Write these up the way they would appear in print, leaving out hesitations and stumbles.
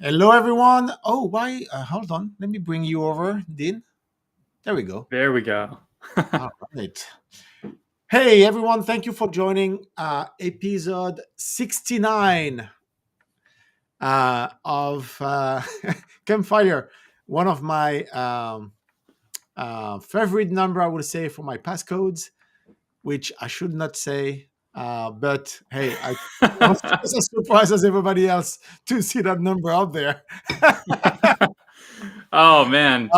Hello, everyone. Oh, why? Hold on. Let me bring you over, Dean. There we go. There we go. All right. Hey, everyone. Thank you for joining episode 69 of Campfire. One of my favorite number, I would say, for my passcodes, which I should not say. But hey, I was just as surprised as everybody else to see that number out there. Oh man,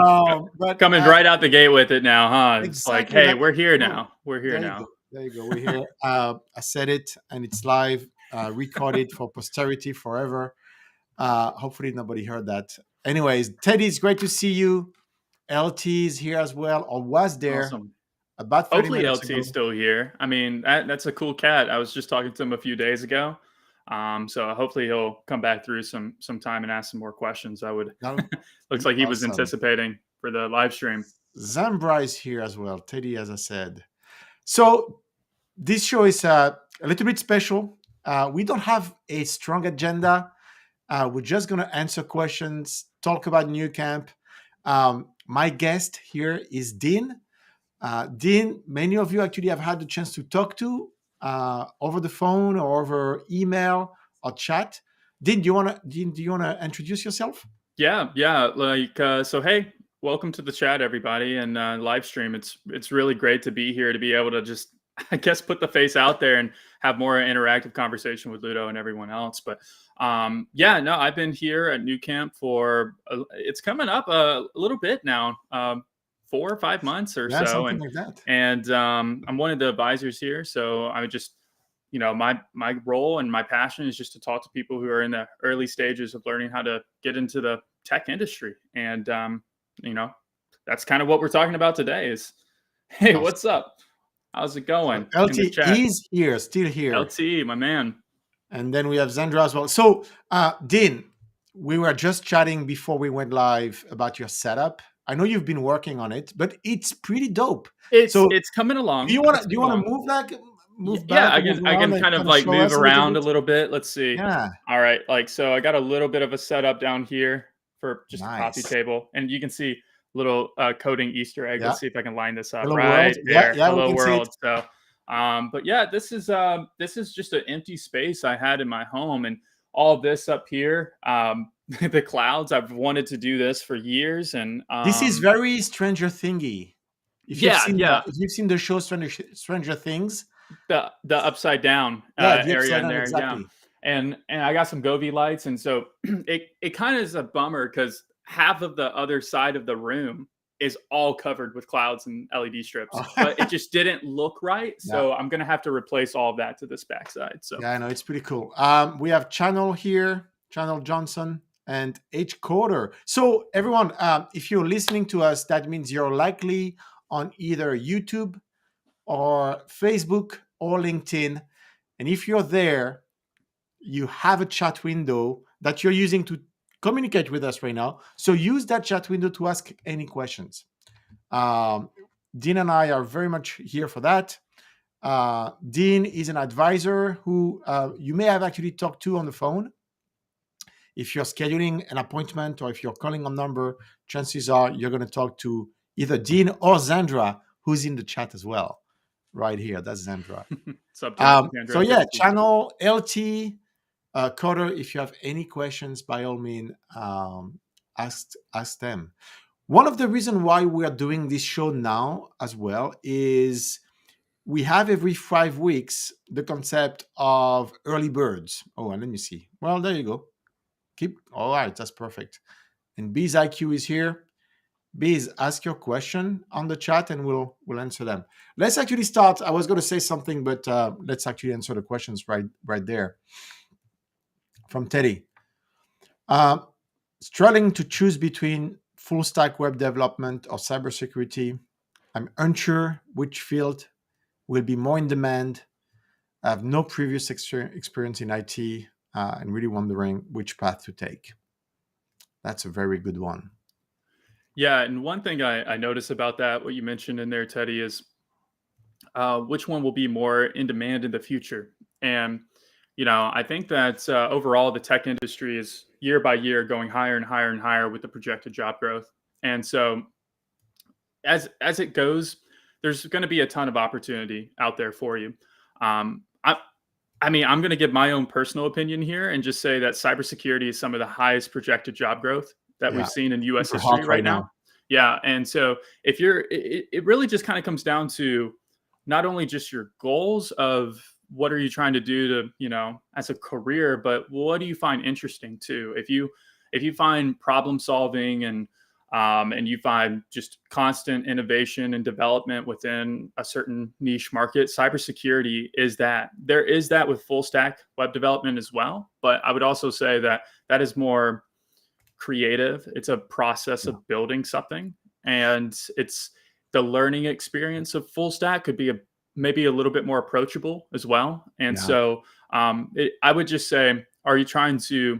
But coming right out the gate with it now, huh? It's like, exactly. hey, Like, we're here oh, now. We're here there you go. now. There you go. We're here. I said it, and it's live, recorded for posterity forever. Hopefully, nobody heard that. Anyways, Teddy, it's great to see you. LT is here as well, or was there Awesome. about 30 Hopefully minutes LT is ago. still here. I mean, that's a cool cat. I was just talking to him a few days ago. So hopefully he'll come back through some time and ask some more questions. I would That looks like he was awesome. anticipating for the live stream. Zambra is here as well. Teddy, as I said. So this show is a little bit special. We don't have a strong agenda. We're just going to answer questions, talk about Nucamp. My guest here is Dean. Dean, many of you actually have had the chance to talk to over the phone or over email or chat. Dean, do you want to introduce yourself? Yeah. Like so hey, welcome to the chat everybody and live stream. It's really great to be here to be able to just I guess put the face out there and have more interactive conversation with Ludo and everyone else. But yeah, no, I've been here at New Camp for it's coming up a little bit now. 4 or 5 months or Yeah, so something like that. and I'm one of the advisors here, so I would just my role and my passion is just to talk to people who are in the early stages of learning how to get into the tech industry. And you know that's kind of what we're talking about today is hey, what's Awesome. up, how's it So going in the LT chat? is here, still here. LT, my man. And then we have Zandra as well. So, Dean, we were just chatting before we went live about your setup. I know you've been working on it, but it's pretty dope. it's So, it's coming do along, you want to it's coming along. move Yeah, back or move I around can and kind of kind of like show move us a little around a bit? little bit. Let's see. Yeah, All right, like so I got a little bit of a setup down here for just a coffee nice. table, and you can see little coding Easter egg. Yeah, Let's see if I can line this up hello world. right Yeah, there. yeah, we Hello can see it. world. So but yeah, this is just an empty space I had in my home, and all this up here, the clouds. I've wanted to do this for years, and This is very Stranger Thingy. yeah, If you've seen the show Stranger Things, the upside down yeah, the area upside in down there, yeah. exactly. And I got some Govee lights, and so it kind of is a bummer because half of the other side of the room is all covered with clouds and LED strips, but it just didn't look right. Yeah. So I'm gonna have to replace all of that to this backside. So Yeah, I know it's pretty cool. We have Channel here, Channel Johnson, and H Coder. So everyone, if you're listening to us, that means you're likely on either YouTube or Facebook or LinkedIn. And if you're there, you have a chat window that you're using to communicate with us right now. So use that chat window to ask any questions. Um, Dean and I are very much here for that. Dean is an advisor who you may have actually talked to on the phone. If you're scheduling an appointment or if you're calling a number, chances are you're going to talk to either Dean or Zandra, who's in the chat as well. Right here, that's Zandra. So Sandra, good yeah, to see you. channel LT Coder. If you have any questions, by all means, ask them. One of the reasons why we are doing this show now as well is we have every 5 weeks the concept of early birds. Oh, and let me see. Well, there you go. Keep all right. That's perfect. And B's IQ is here. Biz, ask your question on the chat and we'll answer them. Let's actually start. I was going to say something, but let's actually answer the questions right there from Teddy. Struggling to choose between full stack web development or cybersecurity. I'm unsure which field will be more in demand. I have no previous experience in IT and really wondering which path to take. That's a very good one. Yeah, and one thing I notice about that, what you mentioned in there, Teddy, is which one will be more in demand in the future. And I think that overall the tech industry is year by year going higher and higher and higher with the projected job growth. And so as it goes, there's going to be a ton of opportunity out there for you. Um, I, I mean, I'm going to give my own personal opinion here and just say that cybersecurity is some of the highest projected job growth that Yeah, we've seen in U.S. super history hot right right now. now. Yeah, and so if it really just kind of comes down to not only just your goals of what are you trying to do to, as a career, but what do you find interesting too? If you find problem solving and you find just constant innovation and development within a certain niche market, cybersecurity is that. There is that with full stack web development as well, but I would also say that that is more creative. It's a process Yeah. of building something, and it's the learning experience of full stack could be maybe a little bit more approachable as well. And Yeah. so I would just say, are you trying to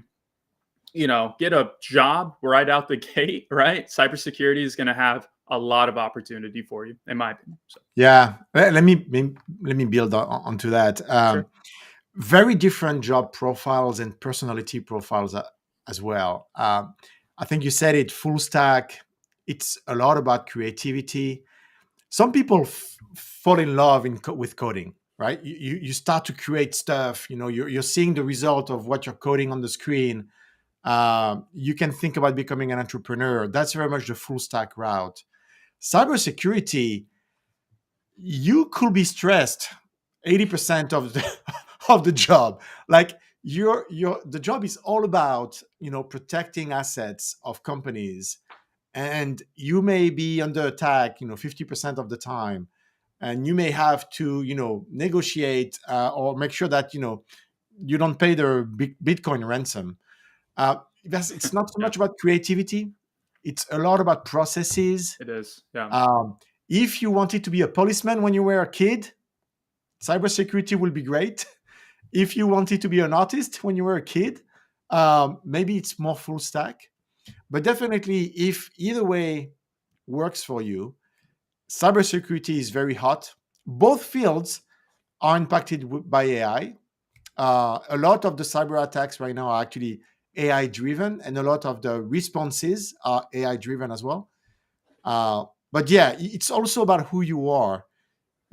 get a job right out the gate, right? Cybersecurity is going to have a lot of opportunity for you, in my opinion. So, Yeah. Let me build onto that. sure. Very different job profiles and personality profiles as well. I think you said it, full stack. It's a lot about creativity. Some people fall in love with coding, right? You start to create stuff. You're seeing the result of what you're coding on the screen. You can think about becoming an entrepreneur. That's very much the full stack route. Cybersecurity, you could be stressed 80% of the of the job. Like the job is all about protecting assets of companies, and you may be under attack 50% of the time, and you may have to negotiate or make sure that you don't pay their Bitcoin ransom. It's not so Yeah, much about creativity. It's a lot about processes. it is. Yeah. um, if you wanted to be a policeman when you were a kid, cybersecurity will be great. If you wanted to be an artist when you were a kid, maybe it's more full stack. But definitely, if either way works for you, cybersecurity is very hot. Both fields are impacted by AI. A lot of the cyber attacks right now are actually AI driven, and a lot of the responses are AI driven as well. But yeah, it's also about who you are.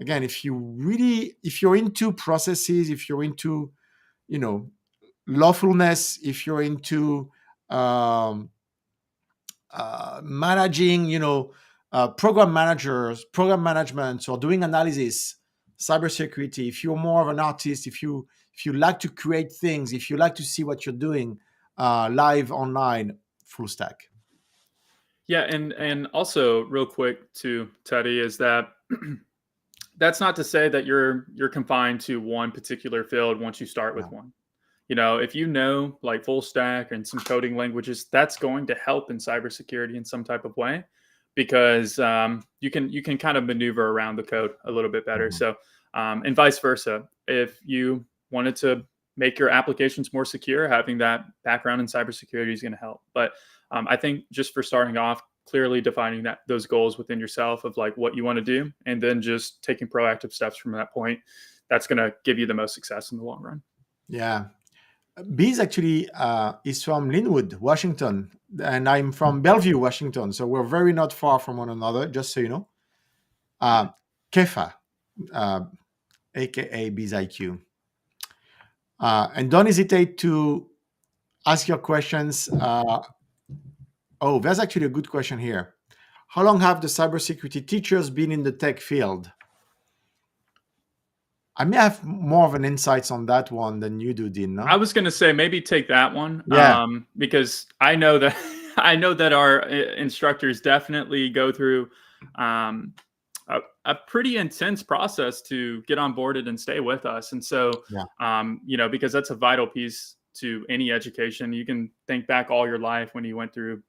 Again, if you're into processes, if you're into you know lawfulness, if you're into um, managing program managers, program management, or doing analysis, cybersecurity, if you're more of an artist, if you like to create things, if you like to see what you're doing live online, full stack. Yeah, and also real quick to Teddy is that that's not to say that you're confined to one particular field once you start Yeah. with one. If you know like full stack and some coding languages, that's going to help in cybersecurity in some type of way because you can kind of maneuver around the code a little bit better. Mhm. So and vice versa, if you wanted to make your applications more secure, having that background in cybersecurity is going to help. But I think just for starting off, clearly defining those goals within yourself of like what you want to do, and then just taking proactive steps from that point, that's going to give you the most success in the long run. Yeah. Biz actually is from Linwood, Washington, and I'm from Bellevue, Washington. So we're very not far from one another, just so you know. Yeah. Kefa, uh, aka Biz IQ. And don't hesitate to ask your questions. Oh, that's actually a good question here. How long have the cybersecurity teachers been in the tech field? I may have more of an insights on that one than you do, Dean, I no? was going to say maybe take that one Yeah. because I know that I know that our instructors definitely go through um, a pretty intense process to get onboarded and stay with us. And so, Yeah. because that's a vital piece to any education. You can think back all your life when you went through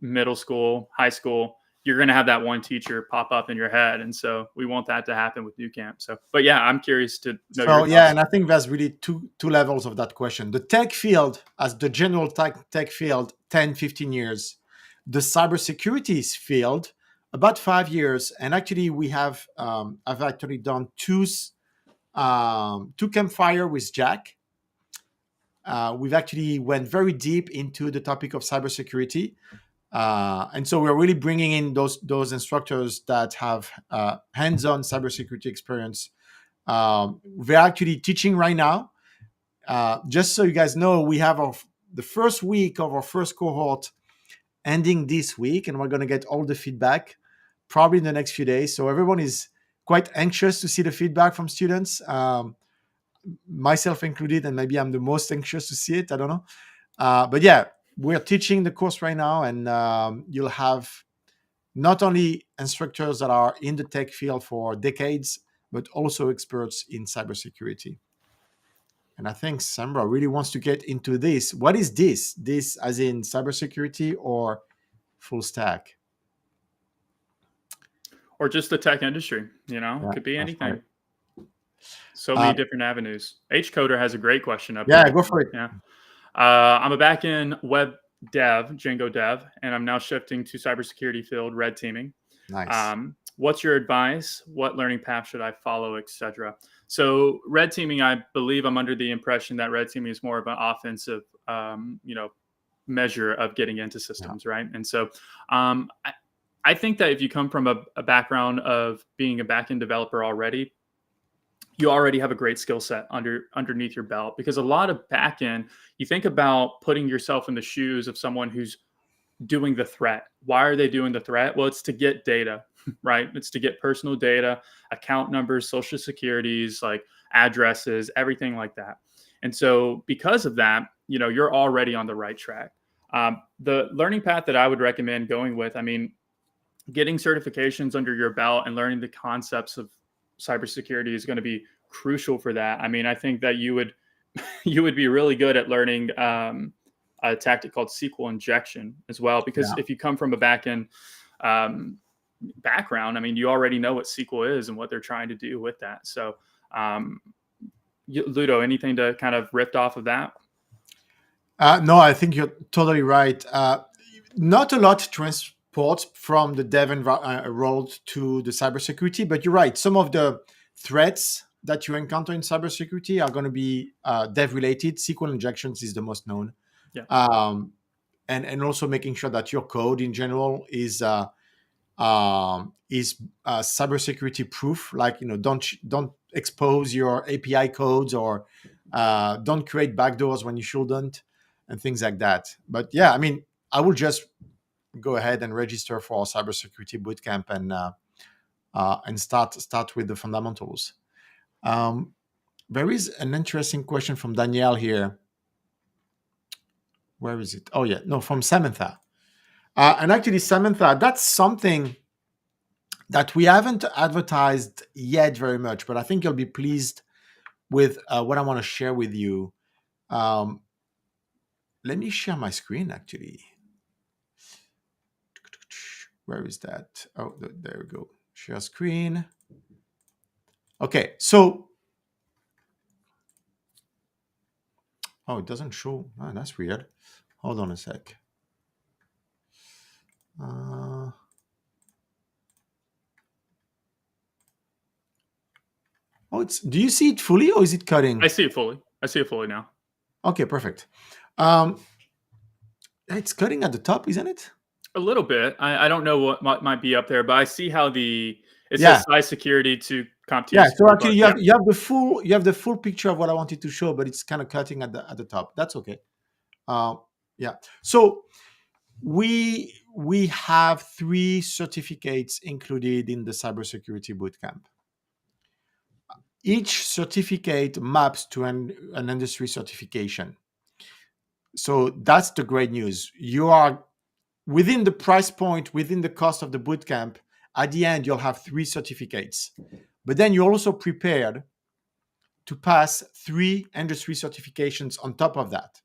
middle school, high school, you're going to have that one teacher pop up in your head. And so we want that to happen with Nucamp. So, but yeah, I'm curious to know your So yeah, thoughts. and I think there's really two levels of that question. The tech field, as the general tech field, 10, 15 years. The cybersecurity field, about 5 years. And actually, I've actually done two Campfire with Jack. we've actually went very deep into the topic of cybersecurity. And so we're really bringing in those instructors that have hands-on cybersecurity experience. We're actually teaching right now. Just so you guys know, we have the first week of our first cohort ending this week, and we're going to get all the feedback probably in the next few days. So everyone is quite anxious to see the feedback from students, myself included, and maybe I'm the most anxious to see it. I don't know. But yeah, we're teaching the course right now, and you'll have not only instructors that are in the tech field for decades, but also experts in cybersecurity. And I think Sambra really wants to get into this. What is this? This as in cybersecurity or full stack? Or just the tech industry, Yeah, could be that's anything. right. So many different avenues. Hcoder has a great question up Yeah, here. go for it. Yeah. I'm a back-end web dev, Django dev, and I'm now shifting to cybersecurity field, red teaming. Nice. What's your advice? What learning path should I follow, etc.? So red teaming, I believe I'm under the impression that red teaming is more of an offensive, measure of getting into systems, right? And so I think that if you come from a background of being a back-end developer already, you already have a great skill set underneath your belt, because a lot of back-end, you think about putting yourself in the shoes of someone who's doing the threat. Why are they doing the threat? Well, it's to get data, right? It's to get personal data, account numbers, social securities, like addresses, everything like that. And so because of that, you're already on the right track. The learning path that I would recommend going with, getting certifications under your belt and learning the concepts of cybersecurity is going to be crucial for that. I think that you would be really good at learning a tactic called SQL injection as well, because if you come from a back-end background, you already know what SQL is and what they're trying to do with that. So Ludo, anything to kind of riff off of that? No, I think you're totally right. Not a lot transports from the dev world to the cybersecurity, but you're right. Some of the threats that you encounter in cybersecurity are going to be dev-related. SQL injections is the most known. Yeah. And also making sure that your code in general is cybersecurity proof. Like, don't expose your API codes, or don't create backdoors when you shouldn't, and things like that. But yeah, I will just go ahead and register for our cybersecurity bootcamp and start with the fundamentals. There is an interesting question from Danielle here. Where is it? Oh yeah, no, from Samantha. And actually, Samantha, that's something that we haven't advertised yet very much, but I think you'll be pleased with what I want to share with you. Let me share my screen, actually. Where is that? Oh, there we go. Share screen. Okay, so... Oh, it doesn't show. Oh, that's weird. Hold on a sec. Do you see it fully, or is it cutting? I see it fully. Now. Okay, perfect. It's cutting at the top, isn't it? A little bit. I don't know what might be up there, but I see how it says size security to CompTIA. Yeah. So actually, you have the full picture of what I wanted to show, but it's kind of cutting at the top. That's okay. Yeah. So we have 3 certificates included in the cybersecurity bootcamp. Each certificate maps to an industry certification. So that's the great news. You are within the price point, within the cost of the bootcamp. At the end, you'll have 3 certificates. But then you're also prepared to pass 3 industry certifications on top of that.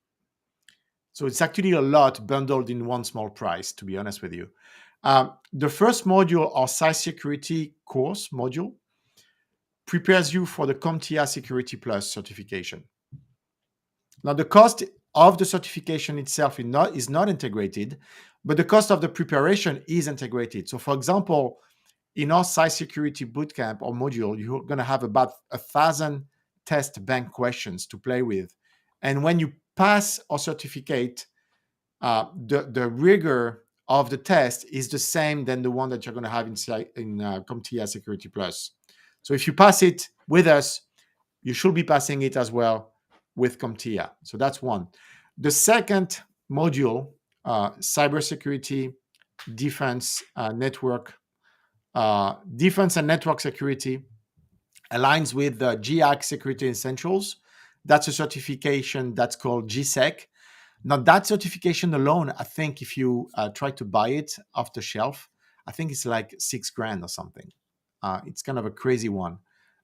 So it's actually a lot bundled in one small price, to be honest with you. The first module, our cybersecurity course module, prepares you for the CompTIA Security Plus certification. Now, the cost of the certification itself is not integrated, but the cost of the preparation is integrated. So, for example, in our cybersecurity bootcamp or module, you're going to have about 1,000 test bank questions to play with. And when you pass or certificate, the rigor of the test is the same than the one that you're going to have in CompTIA Security Plus. So if you pass it with us, you should be passing it as well with CompTIA. So that's one. The second module, cybersecurity, defense, defense and network security, aligns with the GIAC Security Essentials. That's a certification that's called GSEC. Now, that certification alone, I think if you try to buy it off the shelf, I think it's like $6,000 or something. It's kind of a crazy one.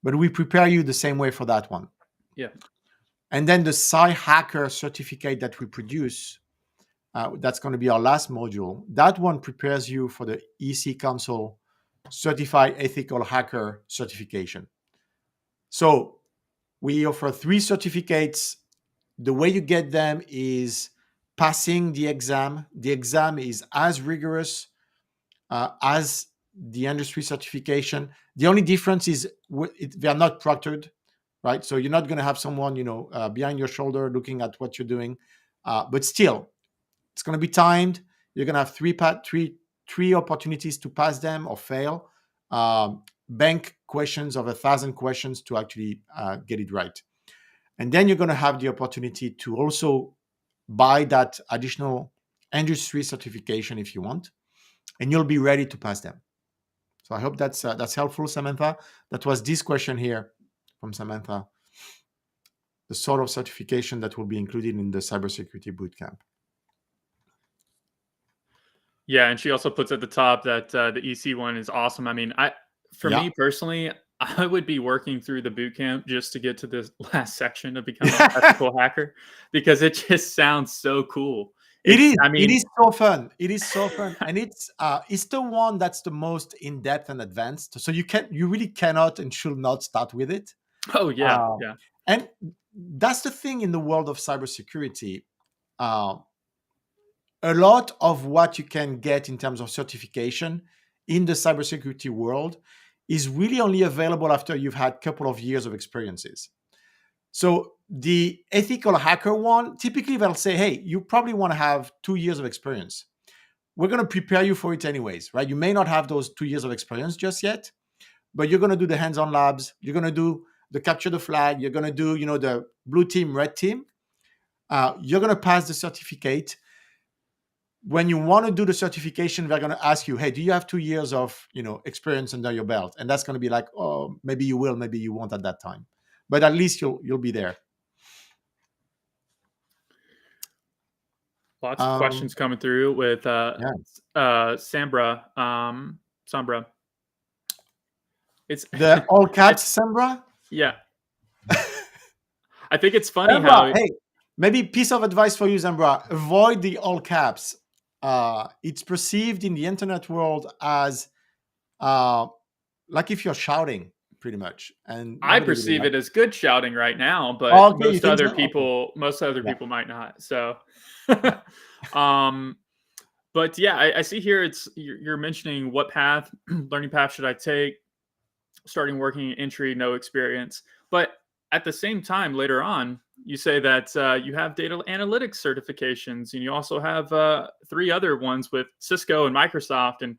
But we prepare you the same way for that one. Yeah. And then the Hacker certificate that we produce, that's going to be our last module. That one prepares you for the EC Council Certified Ethical Hacker certification. So we offer 3 certificates. The way you get them is passing the exam. The exam is as rigorous as the industry certification. The only difference is they are not proctored, right? So you're not going to have someone, behind your shoulder looking at what you're doing. But still, it's going to be timed. You're going to have three opportunities to pass them or fail. Bank questions of 1,000 questions to actually get it right. And then you're going to have the opportunity to also buy that additional industry certification if you want, and you'll be ready to pass them. So I hope that's helpful, Samantha. That was this question here from Samantha, the sort of certification that will be included in the cybersecurity bootcamp. Yeah, and she also puts at the top that the EC one is awesome. I mean, for me personally, I would be working through the bootcamp just to get to the last section of becoming an ethical hacker, because it just sounds so cool. It is. I mean, it is so fun. It is so fun, and it's the one that's the most in depth and advanced. So you really cannot and should not start with it. Oh yeah, yeah. And that's the thing in the world of cybersecurity. A lot of what you can get in terms of certification in the cybersecurity world is really only available after you've had a couple of years of experiences. So the ethical hacker one, typically they'll say, hey, you probably want to have 2 years of experience. We're going to prepare you for it anyways, right? You may not have those 2 years of experience just yet, but you're going to do the hands-on labs. You're going to do the capture the flag. You're going to do, the blue team, red team. You're going to pass the certificate. When you want to do the certification, they're going to ask you, hey, do you have 2 years of, experience under your belt? And that's going to be like, oh, maybe you will, maybe you won't at that time. But at least you'll be there. Lots of questions coming through with Sambra. Sambra. It's the all caps Sambra? Yeah. I think it's funny Sambra, how... Hey, maybe piece of advice for you, Sambra. Avoid the all caps. It's perceived in the internet world as like if you're shouting, pretty much. And I perceive it as good shouting right now, but most other people might not. So, but yeah, I see here you're mentioning what learning path should I take? Starting working in entry, no experience. But at the same time, later on, you say that you have data analytics certifications, and you also have 3 other ones with Cisco and Microsoft and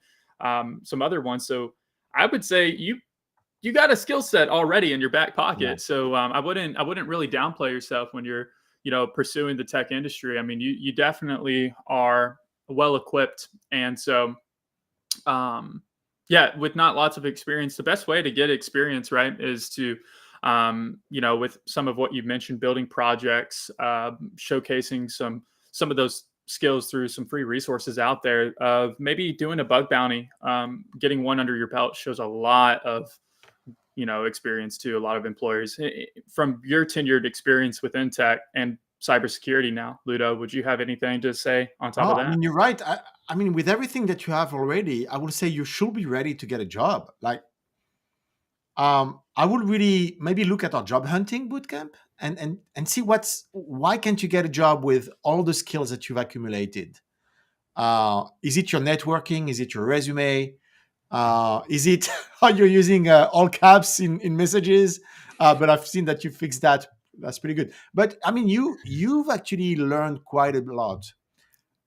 some other ones. So I would say you got a skill set already in your back pocket. Yeah. So I wouldn't really downplay yourself when you're pursuing the tech industry. I mean, you definitely are well equipped, and so yeah, with not lots of experience, the best way to get experience, right, is to with some of what you've mentioned, building projects, showcasing some of those skills through some free resources out there, of maybe doing a bug bounty. Getting one under your belt shows a lot of experience to a lot of employers. From your tenured experience within tech and cybersecurity now, Ludo, would you have anything to say on top of that? I mean, you're right. I mean, with everything that you have already, I would say you should be ready to get a job. Like, I would really maybe look at our job hunting bootcamp and see why can't you get a job with all the skills that you've accumulated? Is it your networking? Is it your resume? Is it how you're using all caps in messages? But I've seen that you fixed that That's pretty good. But I mean, you've actually learned quite a lot,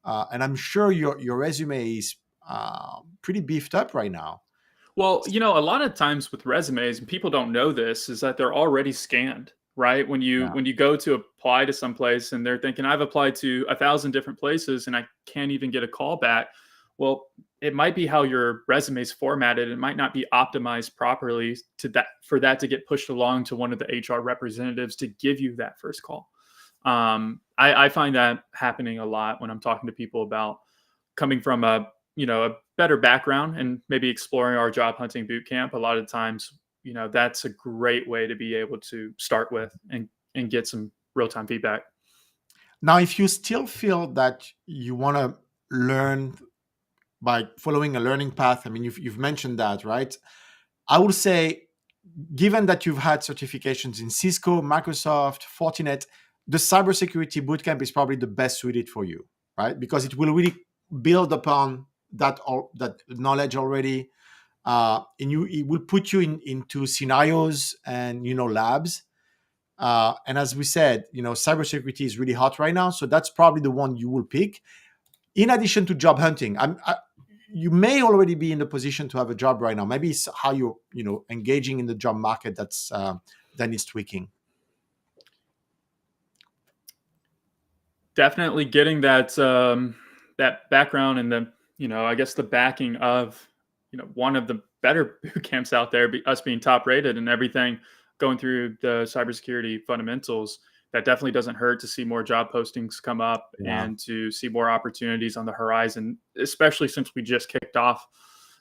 and I'm sure your resume is pretty beefed up right now. Well, a lot of times with resumes, and people don't know this, is that they're already scanned, right? When you Yeah. when you go to apply to some place and they're thinking, I've applied to 1,000 different places and I can't even get a call back. Well, it might be how your resume is formatted. It might not be optimized properly to that for that to get pushed along to one of the HR representatives to give you that first call. I find that happening a lot when I'm talking to people about coming from a better background and maybe exploring our job hunting boot camp. A lot of times, that's a great way to be able to start with and get some real-time feedback. Now, if you still feel that you want to learn by following a learning path, I mean, you've mentioned that, right? I would say, given that you've had certifications in Cisco, Microsoft, Fortinet, the cybersecurity bootcamp is probably the best suited for you, right? Because it will really build upon that knowledge already, and it will put you into scenarios and labs. And as we said, cybersecurity is really hot right now, so that's probably the one you will pick. In addition to job hunting, you may already be in the position to have a job right now. Maybe it's how you're engaging in the job market that needs tweaking. Definitely getting that background and I guess the backing of one of the better boot camps out there, us being top rated and everything, going through the cybersecurity fundamentals. That definitely doesn't hurt to see more job postings come up Yeah. and to see more opportunities on the horizon, especially since we just kicked off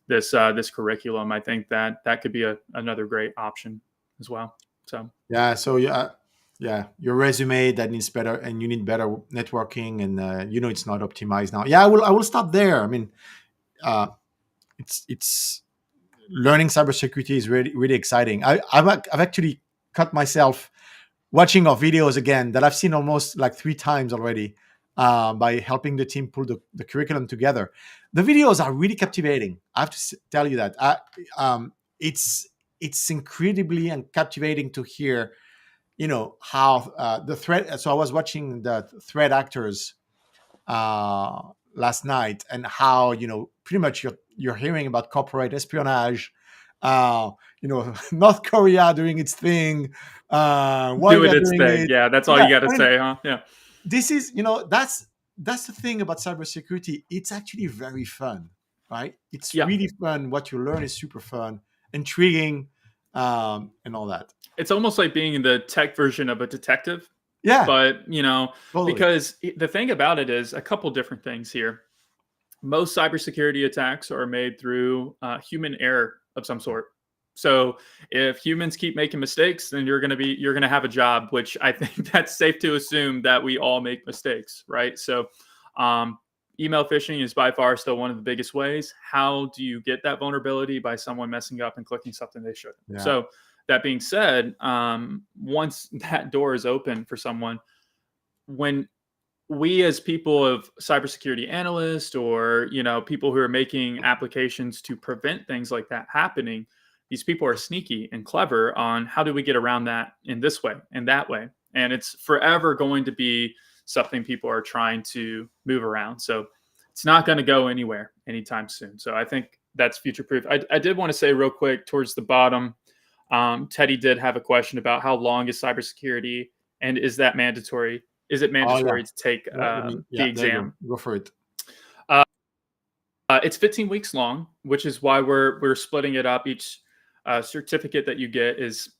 this curriculum. I think that could be another great option as well. So Yeah. So your resume that needs better, and you need better networking, and it's not optimized now. Yeah, I will start there. I mean, it's learning cybersecurity is really really exciting. I've actually cut myself watching our videos again that I've seen almost like 3 times already, by helping the team pull the curriculum together. The videos are really captivating. I have to tell you that. It's incredibly and captivating to hear, how the threat. So I was watching the threat actors uh, last night, and how pretty much you're hearing about corporate espionage, uh, North Korea doing its thing, why doing they're its doing thing. it. Yeah, that's all Yeah, you got to I mean, say, huh? Yeah. this is that's the thing about cybersecurity. It's actually very fun, right? It's Yeah. really fun. What you learn is super fun, intriguing, and all that. It's almost like being the tech version of a detective, Yeah, but totally. because the thing about it is a couple different things here. Most cybersecurity attacks are made through human error of some sort. So if humans keep making mistakes, then you're gonna have a job, which I think that's safe to assume that we all make mistakes, right? So um, email phishing is by far still one of the biggest ways. How do you get that vulnerability? By someone messing up and clicking something they shouldn't. Yeah. So that being said, once that door is open for someone, when we as people of cybersecurity analysts or people who are making applications to prevent things like that happening, these people are sneaky and clever on how do we get around that in this way and that way, and it's forever going to be something people are trying to move around. So it's not going to go anywhere anytime soon. So I think that's future proof. I did want to say real quick towards the bottom, Teddy did have a question about how long is cybersecurity and is that mandatory? Is it Oh yeah. mandatory to take the Yeah. There you go. exam? Go for it. Uh, it's 15 weeks long, which is why we're splitting it up. Each certificate that you get is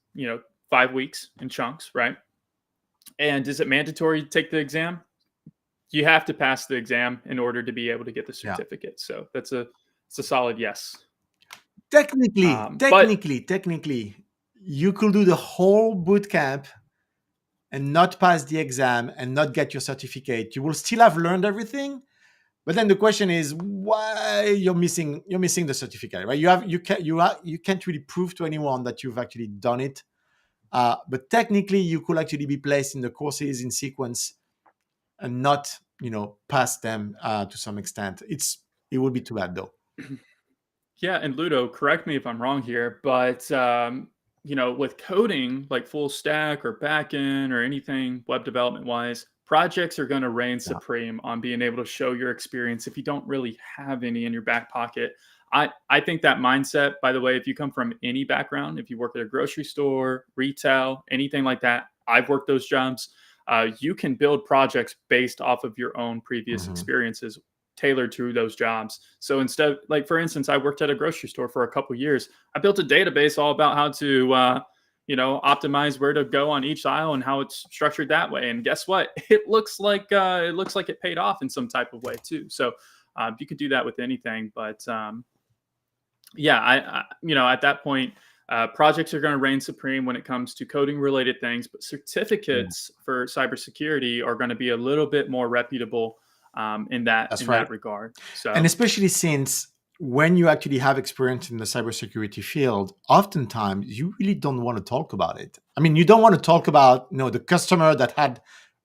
5 weeks in chunks, right? And is it mandatory to take the exam? You have to pass the exam in order to be able to get the Yeah. certificate. So it's a solid yes. Technically, But technically, technically, you could do the whole boot camp and not pass the exam and not get your certificate. You will still have learned everything, but then the question is why you're missing the certificate, right? You can't really prove to anyone that you've actually done it. But technically, you could actually be placed in the courses in sequence and not pass them to some extent. It would be too bad though. yeah, and Ludo, correct me if I'm wrong here, but with coding, like full stack or backend or anything web development wise, projects are going to reign Yeah. supreme on being able to show your experience if you don't really have any in your back pocket. I think that mindset, by the way, if you come from any background, if you work at a grocery store, retail, anything like that, I've worked those jobs. You can build projects based off of your own previous Hmm. experiences tailored to those jobs. So instead, like for instance, I worked at a grocery store for a couple of years. I built a database all about how to, optimize where to go on each aisle and how it's structured that way. And guess what? It paid off in some type of way too. So you could do that with anything. But yeah, at that point, projects are going to reign supreme when it comes to coding related things. But Yeah, certificates for cybersecurity are going to be a little bit more reputable in that that's in right. that regard. And So especially since when you actually have experience in the cybersecurity field, oftentimes you really don't want to talk about it. I mean, you don't want to talk about, the customer that had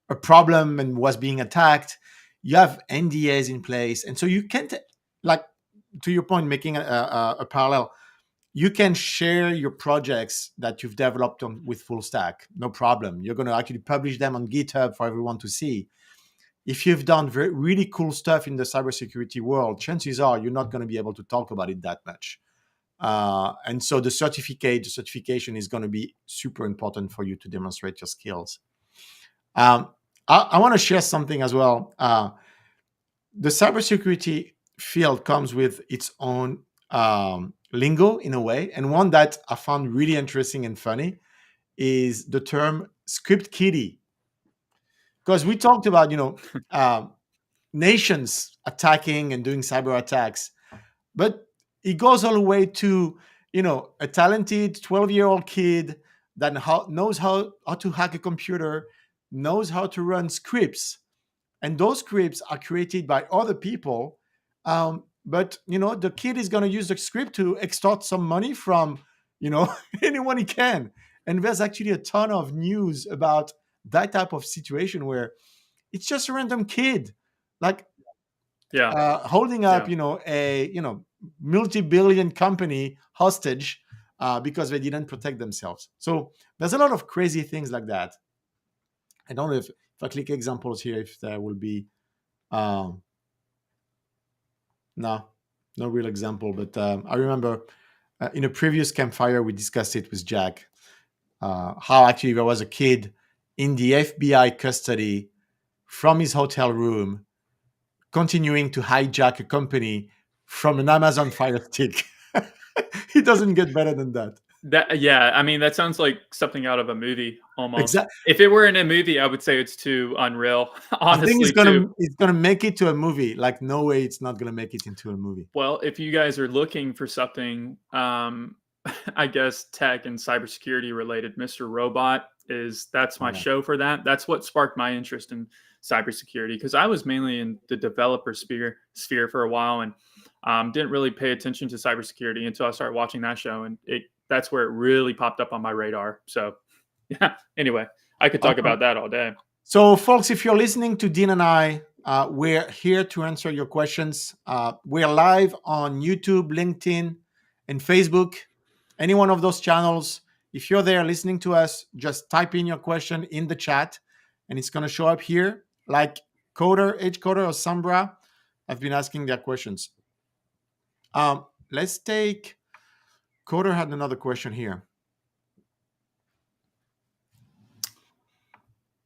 a problem and was being attacked. You have NDAs in place, and so you can't, like, to your point, making a parallel. You can share your projects that you've developed with Fullstack, no problem. You're going to actually publish them on GitHub for everyone to see. If you've done really cool stuff in the cybersecurity world, chances are you're not going to be able to talk about it that much. And so the certification is going to be super important for you to demonstrate your skills. Um, I want to share something as well. The cybersecurity field comes with its own lingo in a way, and one that I found really interesting and funny is the term script kiddie, because we talked about um, nations attacking and doing cyber attacks, but it goes all the way to a talented 12-year-old kid that knows how to hack a computer, knows how to run scripts, and those scripts are created by other people. But the kid is going to use the script to extort some money from anyone he can. And there's actually a ton of news about that type of situation where it's just a random kid, like yeah, holding up, yeah. a multi-billion company hostage because they didn't protect themselves. So there's a lot of crazy things like that. I don't know if I click examples here, if there will be um, no, no real example. But I remember in a previous campfire we discussed it with Jack, how actually there was a kid in the FBI custody from his hotel room continuing to hijack a company from an Amazon Fire Stick. It doesn't get better than that. Yeah, I mean that sounds like something out of a movie almost. Exactly. If it were in a movie, I would say it's too unreal, I think honestly, too. it's gonna make it to a movie. Like no way, it's not gonna make it into a movie. Well, if you guys are looking for something, I guess tech and cybersecurity related, Mr. Robot that's Oh my yeah, show for that. That's what sparked my interest in cybersecurity because I was mainly in the developer sphere for a while and didn't really pay attention to cybersecurity until I started watching that show, and that's where it really popped up on my radar. So, yeah. Anyway, I could talk awesome. about that all day. So, folks, if you're listening to Dean and I, we're here to answer your questions. We're live on YouTube, LinkedIn, and Facebook. Any one of those channels. If you're there listening to us, just type in your question in the chat, and it's going to show up here. Like Coder, H Coder, or Sambra have been asking their questions. Let's take Coder had another question here.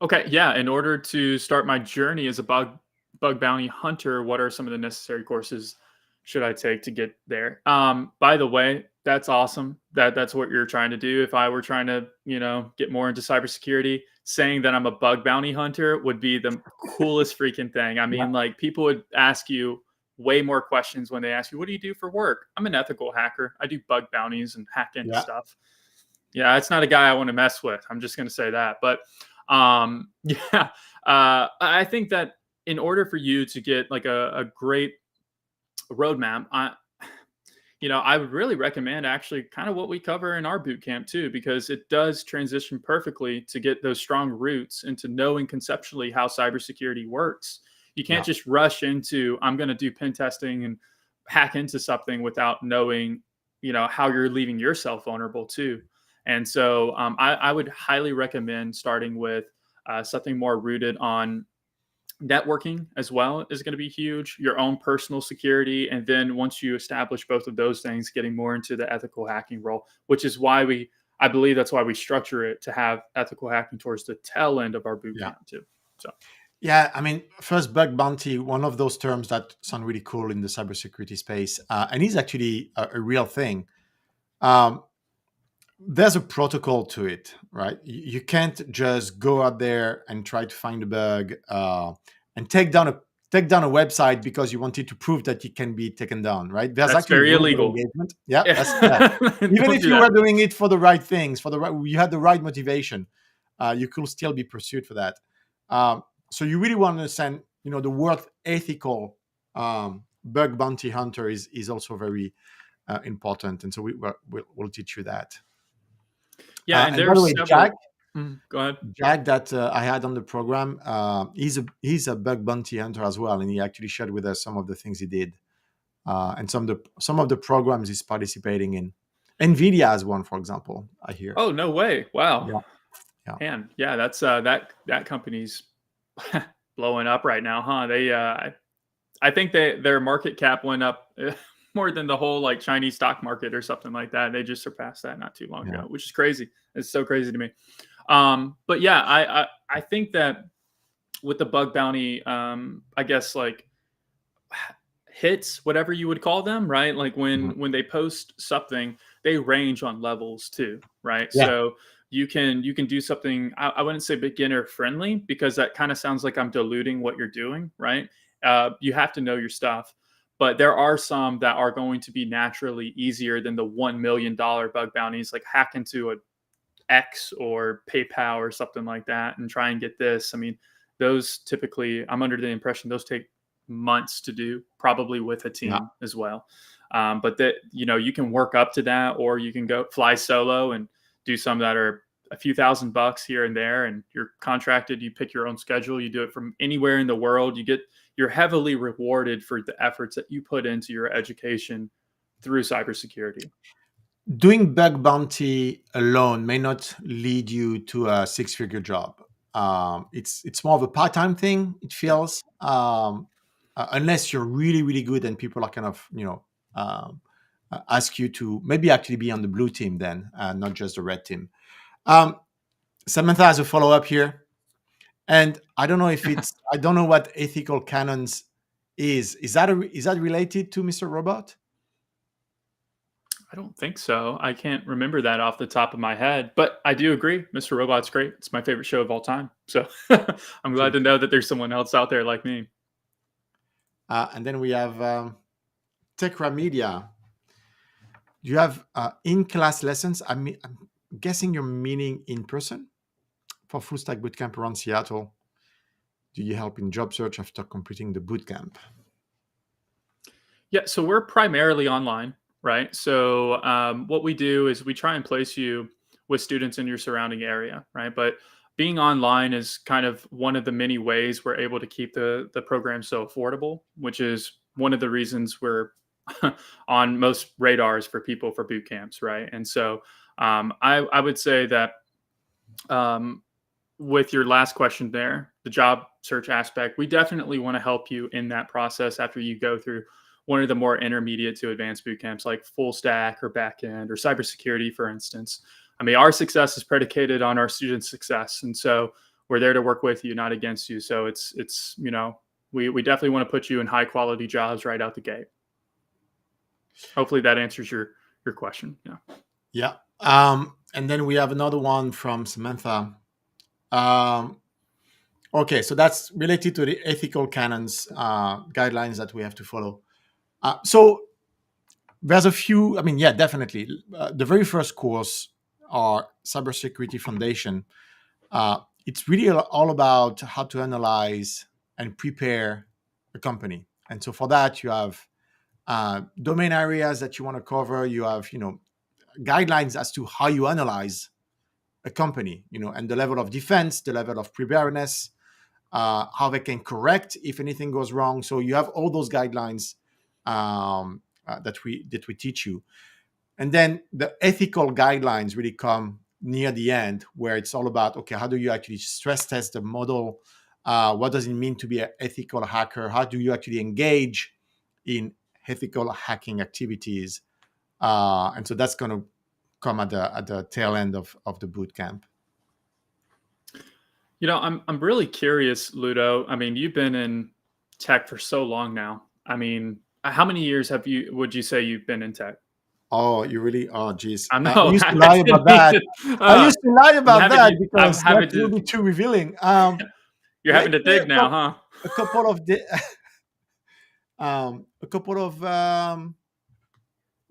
Okay, yeah. In order to start my journey as a bug bounty hunter, what are some of the necessary courses should I take to get there? By the way, that's awesome. That's what you're trying to do. If I were trying to, get more into cybersecurity, saying that I'm a bug bounty hunter would be the coolest freaking thing. I Yeah, mean, like people would ask you way more questions when they ask you, "What do you do for work?" I'm an ethical hacker. I do bug bounties and hack into yeah. stuff. Yeah, it's not a guy I want to mess with. I'm just going to say that. But yeah, I think that in order for you to get like a great roadmap, I would really recommend actually kind of what we cover in our boot camp too, because it does transition perfectly to get those strong roots into knowing conceptually how cybersecurity works. You can't Yeah. just rush into, I'm going to do pen testing and hack into something without knowing, how you're leaving yourself vulnerable too. And so I would highly recommend starting with something more rooted on networking as well is going to be huge, your own personal security. And then once you establish both of those things, getting more into the ethical hacking role, which is why I believe that's why we structure it to have ethical hacking towards the tail end of our boot Yeah. camp too. So, yeah, I mean, first, bug bounty, one of those terms that sound really cool in the cybersecurity space, and is actually a real thing. Um, there's a protocol to it, right? You can't just go out there and try to find a bug and take down a website because you wanted to prove that it can be taken down, right? There's that's actually very rules of illegal. engagement. Yeah, Yeah. that's yeah. Even Don't if do you that. were doing it for the right things, you had the right motivation, you could still be pursued for that. So you really want to understand, the word ethical bug bounty hunter is also very important, and so we'll teach you that. Yeah. And And by the there's way, Jack, several. Go ahead. that I had on the program, he's a bug bounty hunter as well, and he actually shared with us some of the things he did, and some of the programs he's participating in. NVIDIA has one, for example. I hear. Oh, no way. Wow. Yeah, yeah, Man. Yeah. That's that company's blowing up right now, huh? I think their market cap went up more than the whole like Chinese stock market or something like that. They just surpassed that not too long yeah. ago, which is crazy. It's so crazy to me. But yeah, I think that with the bug bounty, I guess like hits, whatever you would call them, right? Like Mhm. when they post something, they range on levels too, right? Yeah, So you can do something. I wouldn't say beginner friendly because that kind of sounds like I'm diluting what you're doing, right? You have to know your stuff, but there are some that are going to be naturally easier than the $1 million bug bounties, like hack into a X or PayPal or something like that and try and get this. I mean, those typically, I'm under the impression those take months to do, probably with a yeah, team as well. But that, you can work up to that, or you can go fly solo and do some that are a few $1,000 here and there, and you're contracted. You pick your own schedule. You do it from anywhere in the world. You're heavily rewarded for the efforts that you put into your education through cybersecurity. doing bug bounty alone may not lead you to a six-figure job. It's more of a part-time thing. It Yeah. feels, unless you're really really good and people are kind of ask you to maybe actually be on the blue team then, not just the red team. Um, Samantha has a follow-up here, and I don't know what ethical canons is. Is that related to Mr. Robot? I don't think so. I can't remember that off the top of my head, but I do agree. Mr. Robot's great. It's my favorite show of all time. So I'm glad True. to know that there's someone else out there like me. And then we have Tekra Media. Do you have in-class lessons? I'm guessing you're meaning in person for Fullstack Bootcamp around Seattle. Do you help in job search after completing the bootcamp? Yeah, so we're primarily online, right? So what we do is we try and place you with students in your surrounding area, right? But being online is kind of one of the many ways we're able to keep the program so affordable, which is one of the reasons we're on most radars for people for boot camps, right? And so I would say that um, with your last question there, the job search aspect, we definitely want to help you in that process after you go through one of the more intermediate to advanced boot camps like Fullstack or Backend or cybersecurity, for instance. I mean, our success is predicated on our students' success. And so we're there to work with you, not against you. So we definitely want to put you in high quality jobs right out the gate. Hopefully that answers your question. Yeah. Yeah. And then we have another one from Samantha. Okay, so that's related to the ethical canons guidelines that we have to follow. So there's a few. I mean, yeah, definitely. The very first course, our cybersecurity foundation, it's really all about how to analyze and prepare a company. And so for that, you have domain areas that you want to cover. You have guidelines as to how you analyze a company, and the level of defense, the level of preparedness, how they can correct if anything goes wrong. So you have all those guidelines that we teach you. And then the ethical guidelines really come near the end, where it's all about, okay, how do you actually stress test the model? What does it mean to be an ethical hacker? How do you actually engage in ethical hacking activities? And so that's going to come at the tail end of the bootcamp. I'm really curious, Ludo. I mean, you've been in tech for so long now. I mean, how many years would you say you've been in tech? Oh, you really? Oh, geez. I I know. used to I lie didn't about mean that. to, I used to lie about that I'm because having that will to. be too revealing. You're having to dig now, huh? A couple of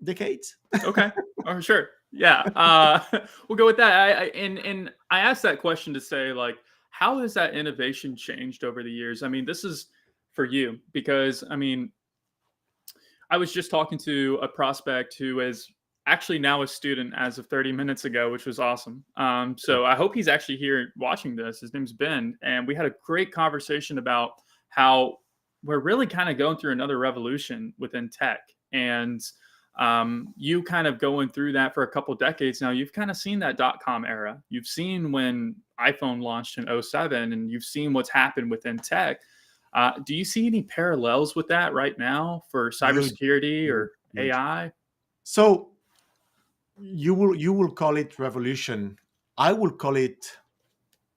decades. Okay. Oh, sure. Yeah. We'll go with that. And I asked that question to say, like, how has that innovation changed over the years? I mean, this is for you because I mean, I was just talking to a prospect who is actually now a student as of 30 minutes ago, which was awesome. So I hope he's actually here watching this. His name's Ben, and we had a great conversation about how we're really kind of going through another revolution within tech. And you kind of going through that for a couple decades now. You've kind of seen that .com era. You've seen when iPhone launched in 07, and you've seen what's happened within tech. Do you see any parallels with that right now for cybersecurity or AI? So you will call it revolution. I will call it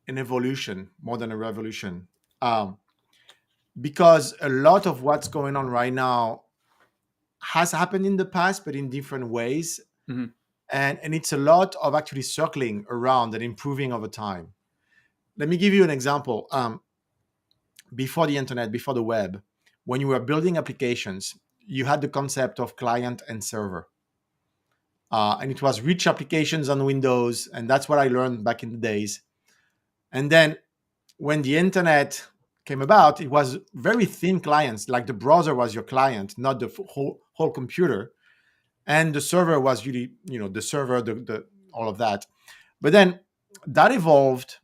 an evolution more than a revolution, because a lot of what's going on right now has happened in the past, but in different ways. Mm-hmm. And it's a lot of actually circling around and improving over time. Let me give you an example. Before the internet, before the web, when you were building applications, you had the concept of client and server. And it was rich applications on Windows. And that's what I learned back in the days. And then when the internet came about, it was very thin clients, like the browser was your client, not the whole computer. And the server was really, the server, the all of that. But then that evolved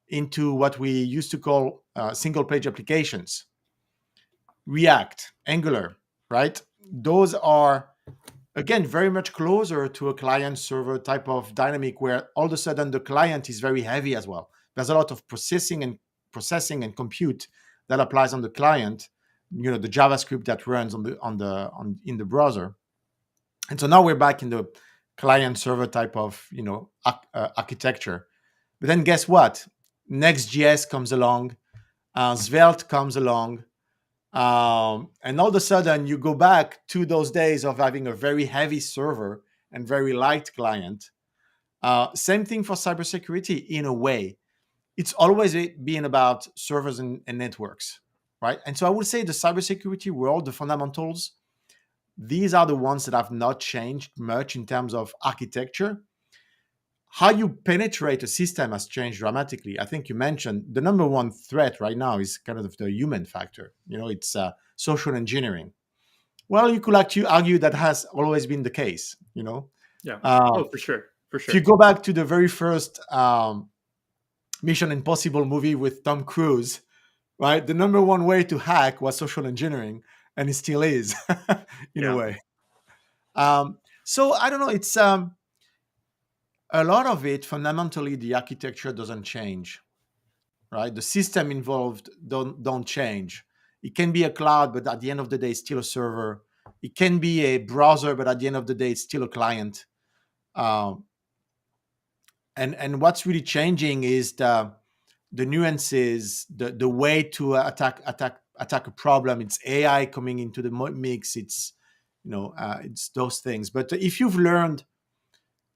into what we used to call single page applications. React, Angular, right? Those are, again, very much closer to a client server type of dynamic where all of a sudden the client is very heavy as well. There's a lot of processing and compute that applies on the client, the JavaScript that runs in the browser. And so now we're back in the client server type of, architecture. But then guess what? Next.js comes along, Svelte comes along, and all of a sudden you go back to those days of having a very heavy server and very light client. Same thing for cybersecurity in a way. It's always been about servers and networks, right? And so I would say the cybersecurity world, the fundamentals, these are the ones that have not changed much in terms of architecture. How you penetrate a system has changed dramatically. I think you mentioned the number one threat right now is kind of the human factor. It's social engineering. Well, you could actually argue that has always been the case. Yeah. For sure. If you go back to the very first Mission Impossible movie with Tom Cruise, right? The number one way to hack was social engineering, and it still is in a way. So I don't know. It's a lot of it, fundamentally, the architecture doesn't change, right? The system involved don't change. It can be a cloud, but at the end of the day, it's still a server. It can be a browser, but at the end of the day, it's still a client. And what's really changing is the nuances, the way to attack a problem. It's AI coming into the mix. It's it's those things. But if you've learned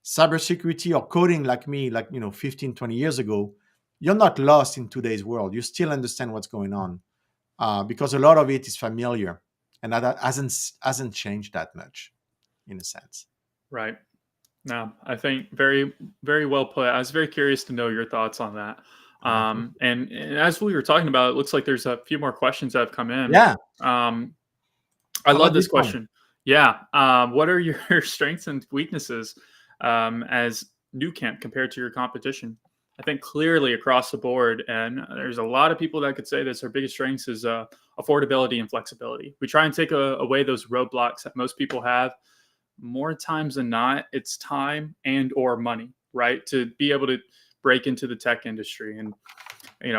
cybersecurity or coding like me, 15, 20 years ago, you're not lost in today's world. You still understand what's going on because a lot of it is familiar, and that hasn't changed that much, in a sense. Right. No, I think very, very well put. I was very curious to know your thoughts on that. And as we were talking about, it looks like there's a few more questions that have come in. Yeah. I love this question. Yeah. What are your strengths and weaknesses as Nucamp compared to your competition? I think clearly across the board, and there's a lot of people that could say this, our biggest strengths is affordability and flexibility. We try and take away those roadblocks that most people have. more times than not, it's time and or money, right? To be able to break into the tech industry. And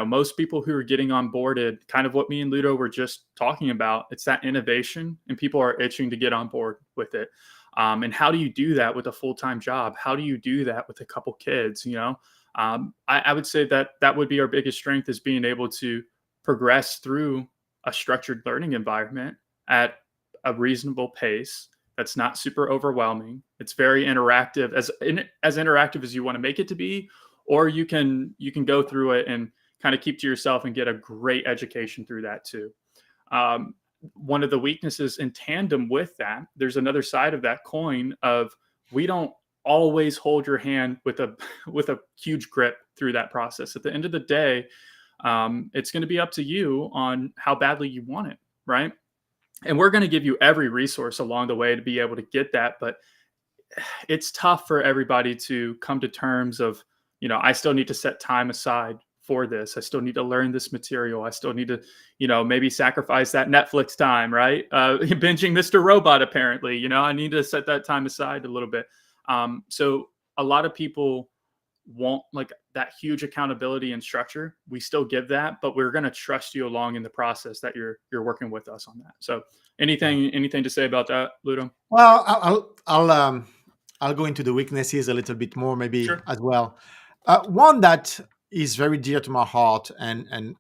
most people who are getting onboarded, kind of what me and Ludo were just talking about, it's that innovation, and people are itching to get on board with it. And how do you do that with a full-time job? How do you do that with a couple kids? I would say that that would be our biggest strength, is being able to progress through a structured learning environment at a reasonable pace that's not super overwhelming. It's very interactive, as interactive as you want to make it to be, or you can go through it and kind of keep to yourself and get a great education through that too. One of the weaknesses in tandem with that, there's another side of that coin of, we don't always hold your hand with a huge grip through that process. At the end of the day, it's going to be up to you on how badly you want it, right? And we're going to give you every resource along the way to be able to get that. But it's tough for everybody to come to terms of, I still need to set time aside for this. I still need to learn this material. I still need to, maybe sacrifice that Netflix time, right? Binging Mr. Robot, apparently, I need to set that time aside a little bit. So a lot of people want like that huge accountability and structure. We still give that, but we're going to trust you along in the process that you're working with us on that. So anything to say about that, Ludo? Well, I'll go into the weaknesses a little bit more, maybe. Sure. As well. One that is very dear to my heart, and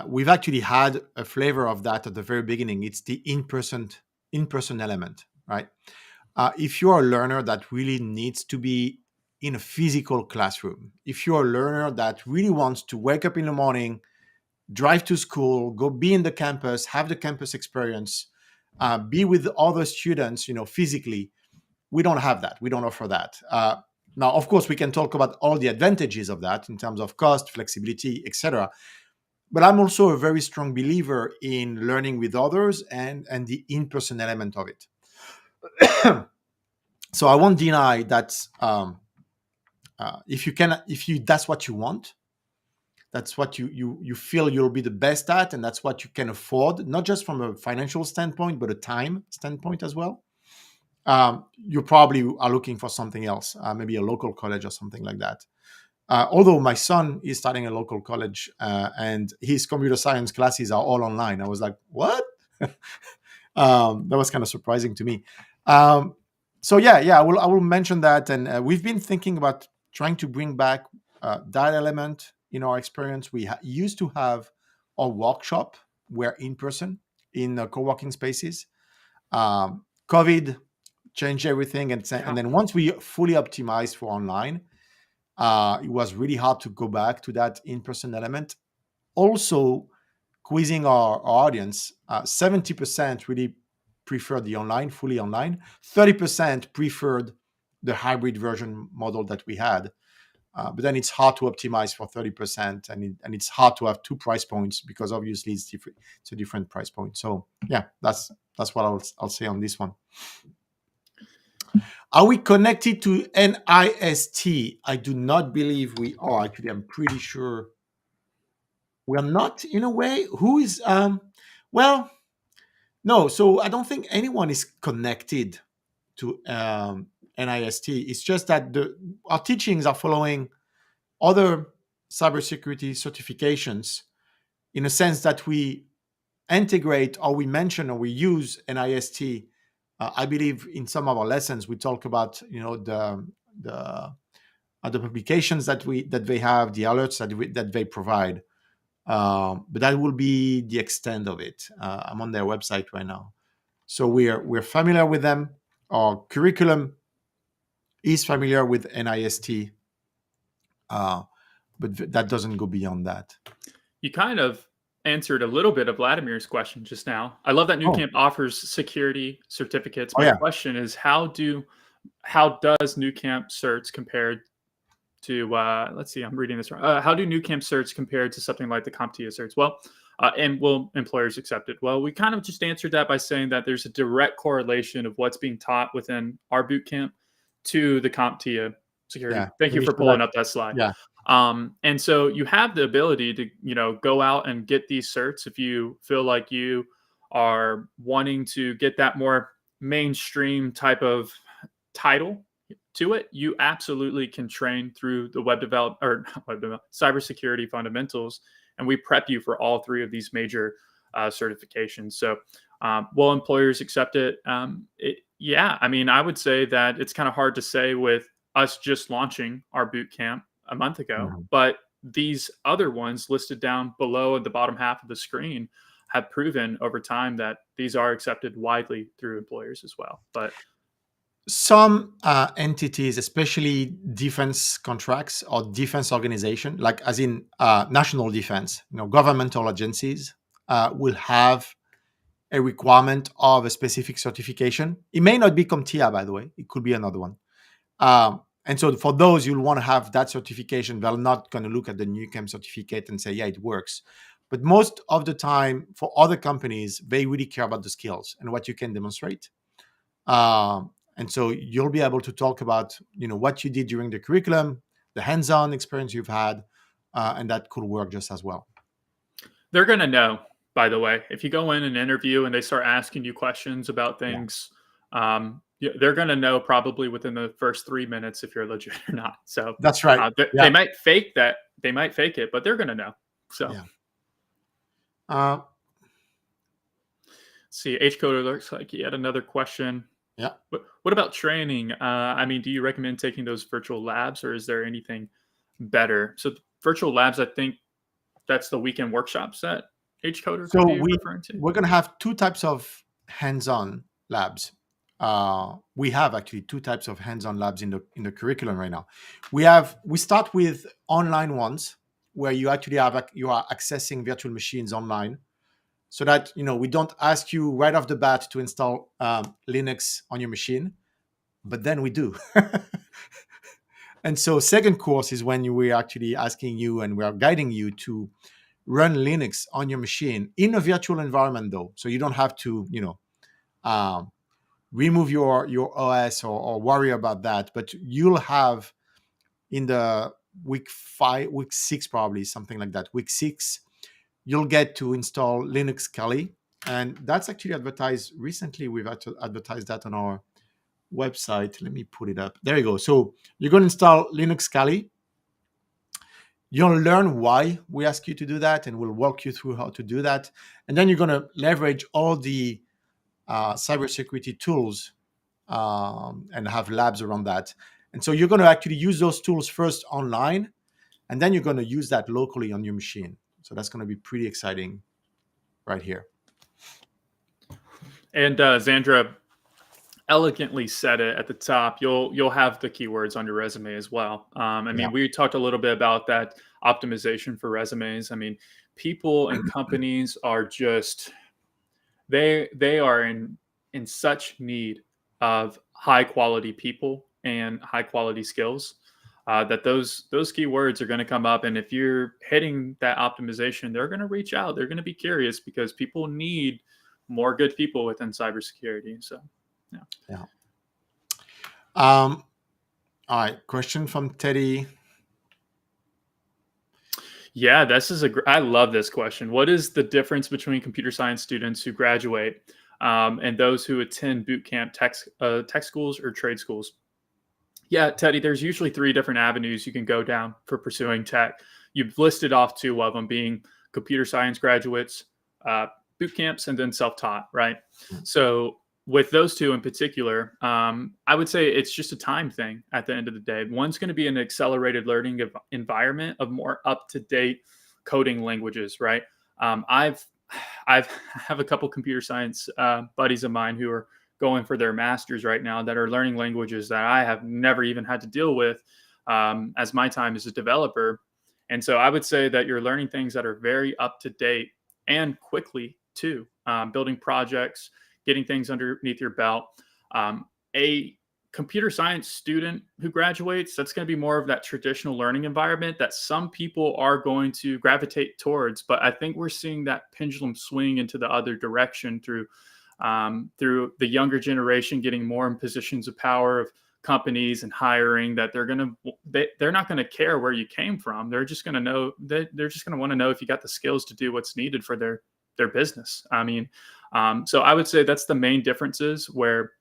we've actually had a flavor of that at the very beginning. It's the in-person element, right? If you're a learner that really needs to be in a physical classroom, if you're a learner that really wants to wake up in the morning, drive to school, go be in the campus, have the campus experience, be with other students, physically, we don't have that. We don't offer that. Now, of course, we can talk about all the advantages of that in terms of cost, flexibility, etc. But I'm also a very strong believer in learning with others and the in-person element of it. So I won't deny that if that's what you want, that's what you feel you'll be the best at, and that's what you can afford, not just from a financial standpoint, but a time standpoint as well. You probably are looking for something else, maybe a local college or something like that. Although my son is starting a local college, and his computer science classes are all online. I was like, what? That was kind of surprising to me. So I will mention that. And we've been thinking about trying to bring back that element in our experience. We used to have a workshop where in person in co-working spaces. COVID changed everything. And then once we fully optimized for online, it was really hard to go back to that in-person element. Also, quizzing our audience, 70% really preferred the online, fully online. 30% preferred the hybrid version model that we had. But then it's hard to optimize for 30%, and it's hard to have two price points, because obviously it's different. It's a different price point. So yeah, that's what I'll say on this one. Are we connected to NIST? I do not believe we are. Actually, I'm pretty sure we are not, in a way. Who is? Well, no. So I don't think anyone is connected to NIST. It's just that our teachings are following other cybersecurity certifications, in a sense that we integrate, or we mention, or we use NIST. I believe in some of our lessons we talk about the publications that they have, the alerts that they provide, but that will be the extent of it. I'm on their website right now, so we're familiar with them. Our curriculum is familiar with NIST, but that doesn't go beyond that. You kind of answered a little bit of Vladimir's question just now. I love that Nucamp offers security certificates. My question is, how does Nucamp certs compare to, let's see, I'm reading this wrong. How do Nucamp certs compare to something like the CompTIA certs? Well, and will employers accept it? Well, we kind of just answered that by saying that there's a direct correlation of what's being taught within our bootcamp to the CompTIA security. Yeah, thank you for pulling up that slide. Yeah. And so you have the ability to, go out and get these certs if you feel like you are wanting to get that more mainstream type of title to it, you absolutely can train through the cybersecurity fundamentals, and we prep you for all three of these major certifications. So, will employers accept it? Yeah, I mean, I would say that it's kind of hard to say with us just launching our boot camp a month ago, Mhm. but these other ones listed down below at the bottom half of the screen have proven over time that these are accepted widely through employers as well. But Some entities, especially defense contracts or defense organization, like as in national defense, governmental agencies, will have a requirement of a specific certification. It may not be CompTIA, by the way. It could be another one. And so for those, you'll want to have that certification. They're not going to look at the Nucamp certificate and say, yeah, it works. But most of the time, for other companies, they really care about the skills and what you can demonstrate. And so you'll be able to talk about, what you did during the curriculum, the hands-on experience you've had, and that could work just as well. they're going to know, by the way, if you go in an interview and they start asking you questions about Yeah. things, they're going to know probably within the first 3 minutes if you're legit or not. So That's right. they might fake that. They might fake it, but they're going to know. So Yeah. see, H Coder looks like he had another question. Yeah. But what about training? I mean, do you recommend taking those virtual labs, or is there anything better? So virtual labs, I think that's the weekend workshops that H Coder So could be referring to. we're going to have two types of hands-on labs. We have actually two types of hands-on labs in the curriculum right now. We start with online ones where you actually you are accessing virtual machines online, so that we don't ask you right off the bat to install Linux on your machine, but then we do. And so second course is when we're actually asking you and we are guiding you to run Linux on your machine in a virtual environment, though, so you don't have to remove your OS or worry about that. But you'll have in the week 6, probably something like that, week 6, you'll get to install Linux Kali. And that's actually advertised recently. We've advertised that on our website. Let me put it up. There you go. So you're going to install Linux Kali. You'll learn why we ask you to do that, and we'll walk you through how to do that. And then you're going to leverage all the cybersecurity tools and have labs around that. And so you're going to actually use those tools first online, and then you're going to use that locally on your machine. So that's going to be pretty exciting right here. And Zandra elegantly said it at the top. You'll have the keywords on your resume as well. I mean, we talked a little bit about that optimization for resumes. I mean, people and companies are just they are in such need of high quality people and high quality skills that those keywords are going to come up. And if you're hitting that optimization, they're going to reach out. They're going to be curious because people need more good people within cybersecurity. So, yeah. All right. Question from Teddy. Yeah, this is I love this question. What is the difference between computer science students who graduate and those who attend bootcamp tech schools or trade schools? Yeah, Teddy, there's usually 3 different avenues you can go down for pursuing tech. You've listed off 2 of them being computer science graduates, boot camps, and then self-taught, right? So with those 2 in particular, I would say it's just a time thing at the end of the day. One's going to be an accelerated learning environment of more up-to-date coding languages, right? I have a couple computer science buddies of mine who are going for their masters right now that are learning languages that I have never even had to deal with as my time as a developer. And so I would say that you're learning things that are very up to date and quickly too, building projects, getting things underneath your belt. A computer science student who graduates, that's going to be more of that traditional learning environment that some people are going to gravitate towards. But I think we're seeing that pendulum swing into the other direction through the younger generation getting more in positions of power of companies and hiring, that they're not going to care where you came from. They're just going to know that they're just going to want to know if you got the skills to do what's needed for their business. I mean, so I would say that's the main differences where,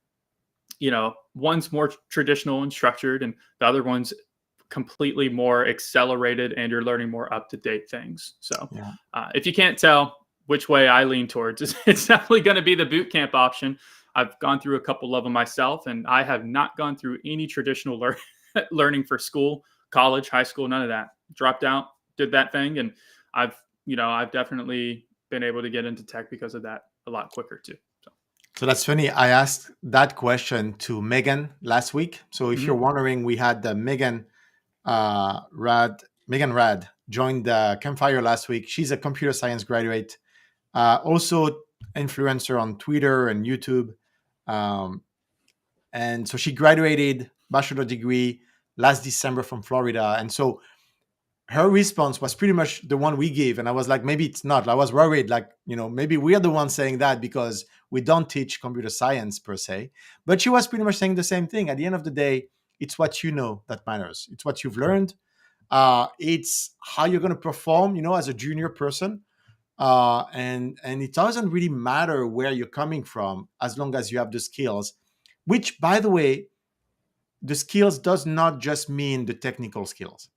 one's more traditional and structured, and the other one's completely more accelerated, and you're learning more up-to-date things. So Yeah. if you can't tell which way I lean towards, it's definitely going to be the boot camp option. I've gone through a couple of them myself, and I have not gone through any traditional learning for school, college, high school, none of that. Dropped out, did that thing, and I've definitely been able to get into tech because of that a lot quicker too. So that's funny. I asked that question to Megan last week. So if you're wondering, we had Megan Rad joined the Campfire last week. She's a computer science graduate, also influencer on Twitter and YouTube. And so she graduated bachelor degree last December from Florida. And so her response was pretty much the one we gave. And I was like, maybe it's not. I was worried, like, maybe we are the ones saying that because we don't teach computer science per se. But she was pretty much saying the same thing. At the end of the day, it's what you know that matters. It's what you've learned. It's how you're going to perform, as a junior person. And it doesn't really matter where you're coming from as long as you have the skills, which, by the way, the skills does not just mean the technical skills.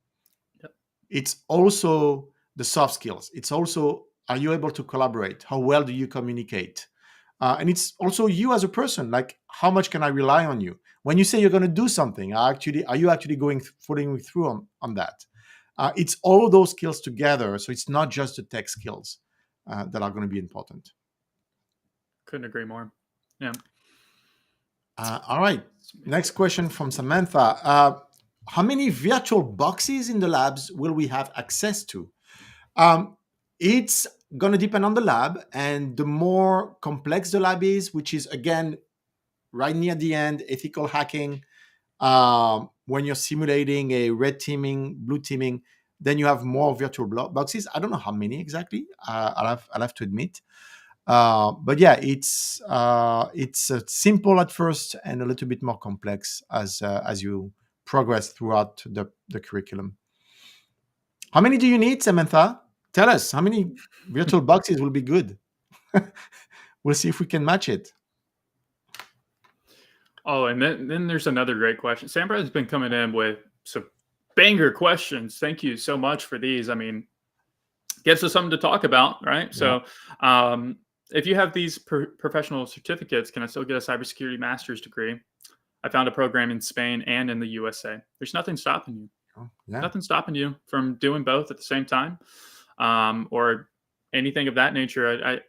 It's also the soft skills. It's also, are you able to collaborate? How well do you communicate? And it's also you as a person, like how much can I rely on you? When you say you're going to do something, are you actually following through on that? It's all of those skills together. So it's not just the tech skills that are going to be important. Couldn't agree more. Yeah. All right. Next question from Samantha. How many virtual boxes in the labs will we have access to? It's going to depend on the lab, and the more complex the lab is, which is, again, right near the end, ethical hacking, when you're simulating a red teaming, blue teaming, then you have more virtual boxes. I don't know how many exactly. I'll have to admit. But yeah, it's simple at first and a little bit more complex as you progress throughout the curriculum. How many do you need, Samantha? Tell us how many virtual boxes will be good. We'll see if we can match it. Oh, and then there's another great question. Sambra has been coming in with some banger questions. Thank you so much for these. I mean, gives us something to talk about, right? Yeah. So if you have these professional certificates, can I still get a cybersecurity master's degree? I found a program in Spain and in the USA. There's nothing stopping you. Yeah. Nothing stopping you from doing both at the same time, or anything of that nature.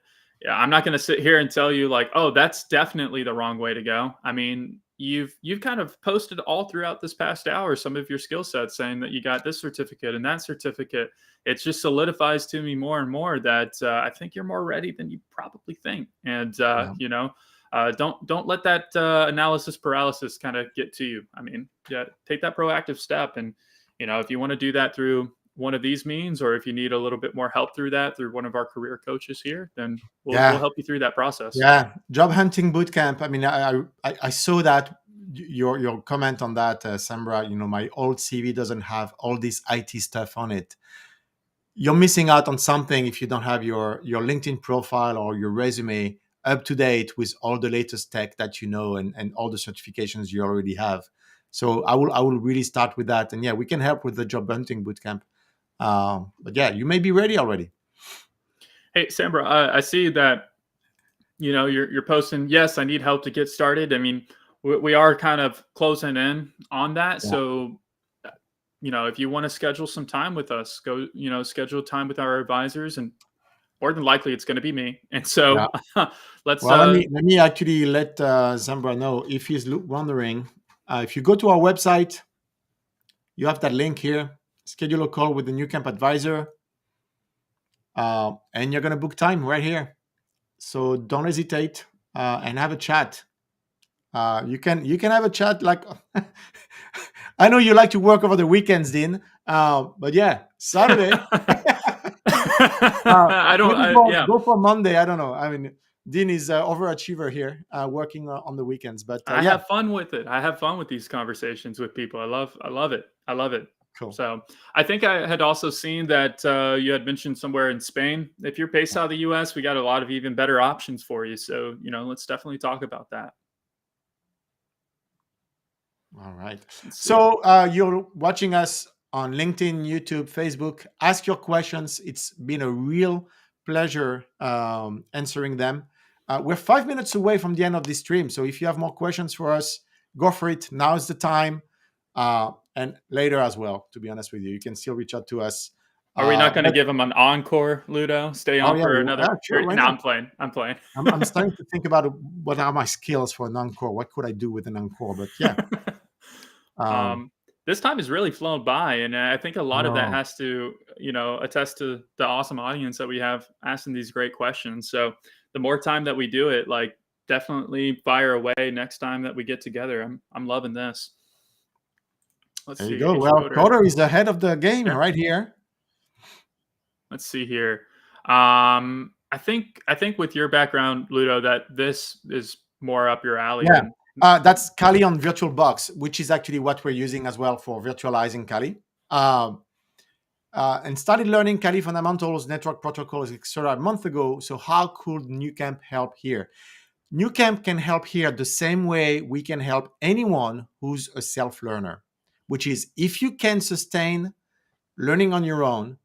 I'm not going to sit here and tell you like, oh, that's definitely the wrong way to go. I mean, you've kind of posted all throughout this past hour some of your skill sets, saying that you got this certificate and that certificate. It just solidifies to me more and more that I think you're more ready than you probably think. And don't let that analysis paralysis kind of get to you. I mean, yeah, take that proactive step, and if you want to do that through one of these means, or if you need a little bit more help through that through one of our career coaches here, then we'll help you through that process. Yeah, job hunting bootcamp. I mean, I saw that your comment on that, Sambra. My old CV doesn't have all this IT stuff on it. You're missing out on something if you don't have your LinkedIn profile or your resume up to date with all the latest tech that and all the certifications you already have. So I will really start with that, and yeah, we can help with the job hunting bootcamp. But yeah, you may be ready already. Hey, Sambra, I see that you're posting. Yes, I need help to get started. I mean, we are kind of closing in on that. Yeah. So, if you want to schedule some time with us, go schedule time with our advisors, and more than likely it's going to be me. And so let's. Well, let me actually let Sambra know if he's wondering. If you go to our website, you have that link here. Schedule a call with the Nucamp Advisor, and you're going to book time right here. So don't hesitate and have a chat. You can have a chat. Like I know you like to work over the weekends, Dean, but yeah, Saturday. Go for Monday. I don't know. I mean, Dean is overachiever here, working on the weekends. But I have fun with it. I have fun with these conversations with people. I love it. Cool. So I think I had also seen that you had mentioned somewhere in Spain. If you're based out of the US, we got a lot of even better options for you. So, let's definitely talk about that. All right. Let's see. So you're watching us on LinkedIn, YouTube, Facebook. Ask your questions. It's been a real pleasure answering them. We're 5 minutes away from the end of this stream. So if you have more questions for us, go for it. Now is the time. And later as well, to be honest with you. You can still reach out to us. Are we not going to But- give them an encore, Ludo? Stay on yeah, for another. sure, why No, not? I'm playing. I'm playing. I'm starting to think about what are my skills for an encore. What could I do with an encore? But yeah. This time has really flown by, and I think a lot of that No. has to, attest to the awesome audience that we have asking these great questions. So the more time that we do it, like, definitely fire away next time that we get together. I'm loving this. Let's There see. you go. Well, Coder. Coder is ahead of the game Sure. right here. Let's see here. I think with your background, Ludo, that this is more up your alley. Yeah. That's Kali on VirtualBox, which is actually what we're using as well for virtualizing Kali. And started learning Kali fundamentals, network protocols, etc. a month ago. So how could Nucamp help here? Nucamp can help here the same way we can help anyone who's a self-learner, which is if you can sustain learning on your own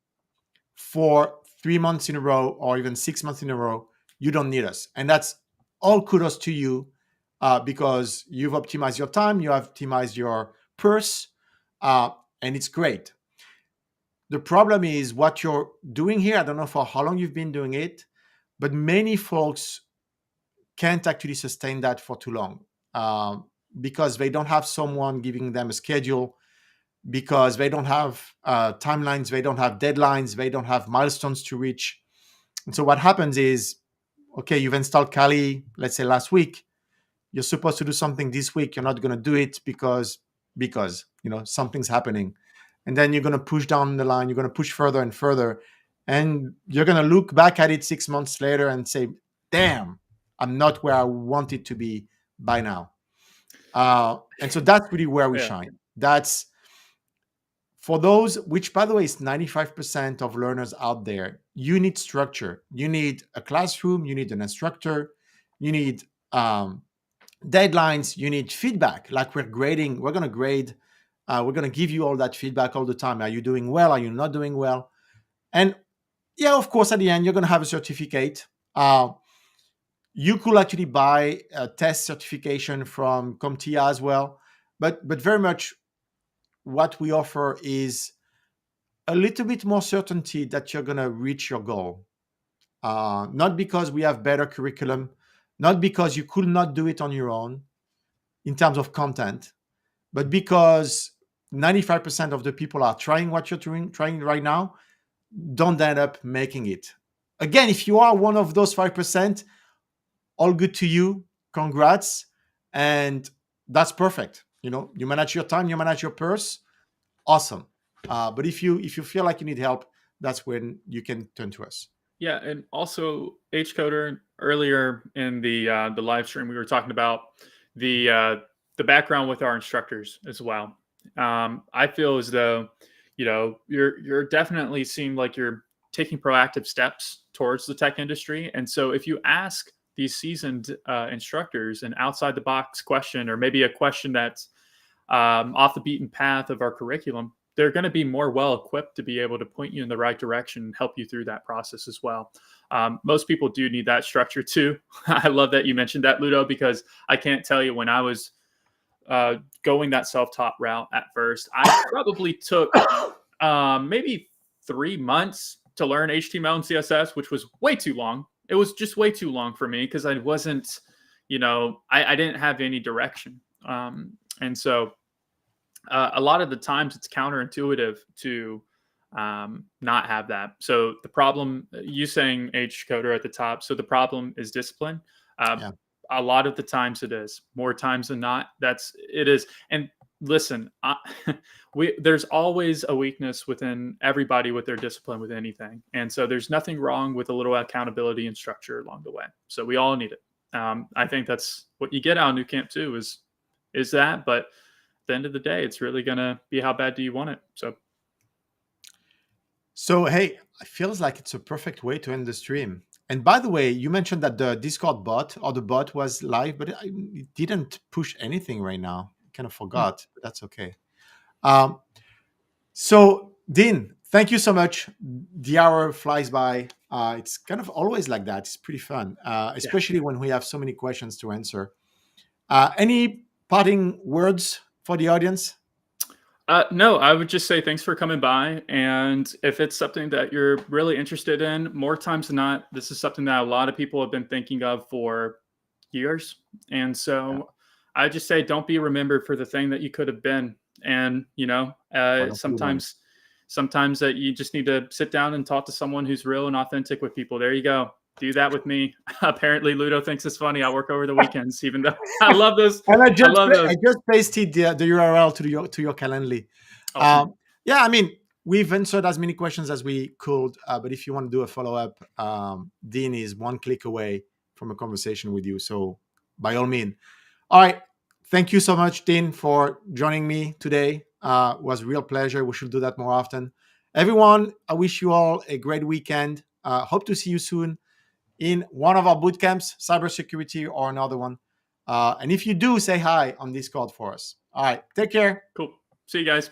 for 3 months in a row or even 6 months in a row, you don't need us. And that's all kudos to you because you've optimized your time, you have optimized your purse, and it's great. The problem is what you're doing here. I don't know for how long you've been doing it, but many folks can't actually sustain that for too long because they don't have someone giving them a schedule, because they don't have timelines, they don't have deadlines, they don't have milestones to reach. And so what happens is, okay, you've installed Kali, let's say last week. You're supposed to do something this week. You're not going to do it because something's happening. And then you're going to push down the line. You're going to push further and further. And you're going to look back at it 6 months later and say, damn, I'm not where I wanted to be by now. And so that's really where we shine. That's for those, which by the way is 95% of learners out there. You need structure. You need a classroom. You need an instructor. You need deadlines. You need feedback. Like we're grading. We're going to grade. We're going to give you all that feedback all the time. Are you doing well? Are you not doing well? And yeah, of course, at the end, you're going to have a certificate. You could actually buy a test certification from CompTIA as well. But very much what we offer is a little bit more certainty that you're going to reach your goal. Not because we have better curriculum, not because you could not do it on your own in terms of content, but because 95% of the people are trying what you're trying right now, don't end up making it. Again, if you are one of those 5%, all good to you. Congrats. And that's perfect. You manage your time, you manage your purse. Awesome. But if you feel like you need help, that's when you can turn to us. Yeah, and also Coder, earlier in the live stream, we were talking about the background with our instructors as well. I feel as though you're definitely seem like you're taking proactive steps towards the tech industry, and so if you ask these seasoned instructors an outside the box question, or maybe a question that's off the beaten path of our curriculum, they're going to be more well equipped to be able to point you in the right direction and help you through that process as well. Most people do need that structure too. I love that you mentioned that, Ludo, because I can't tell you when I was going that self-taught route at first, I probably took maybe 3 months to learn HTML and CSS, which was way too long. It was just way too long for me because I wasn't, I didn't have any direction. And so a lot of the times it's counterintuitive to not have that. So the problem, you saying Coder at the top, so the problem is discipline. A lot of the times it is. More times than not, it is. And listen, there's always a weakness within everybody with their discipline with anything. And so there's nothing wrong with a little accountability and structure along the way. So we all need it. I think that's what you get out of Nucamp too is that, but the end of the day, it's really going to be how bad do you want it. So, hey, it feels like it's a perfect way to end the stream. And by the way, you mentioned that the Discord bot or the bot was live, but it didn't push anything right now. I kind of forgot, but that's okay. So, Dean, thank you so much. The hour flies by. It's kind of always like that. It's pretty fun, especially when we have so many questions to answer. Any parting words for the audience? No, I would just say thanks for coming by. And if it's something that you're really interested in, more times than not, this is something that a lot of people have been thinking of for years. And so I just say, don't be remembered for the thing that you could have been. And, sometimes that you just need to sit down and talk to someone who's real and authentic with people. There you go. Do that with me. Apparently, Ludo thinks it's funny. I work over the weekends, even though I love those. And I love those. just pasted the URL to your Calendly. Awesome. Yeah, I mean, we've answered as many questions as we could, but if you want to do a follow-up, Dean is one click away from a conversation with you. So by all means. All right. Thank you so much, Dean, for joining me today. It was a real pleasure. We should do that more often. Everyone, I wish you all a great weekend. Hope to see you soon in one of our boot camps, cybersecurity or another one. And if you do, say hi on Discord for us. All right. Take care. Cool. See you guys.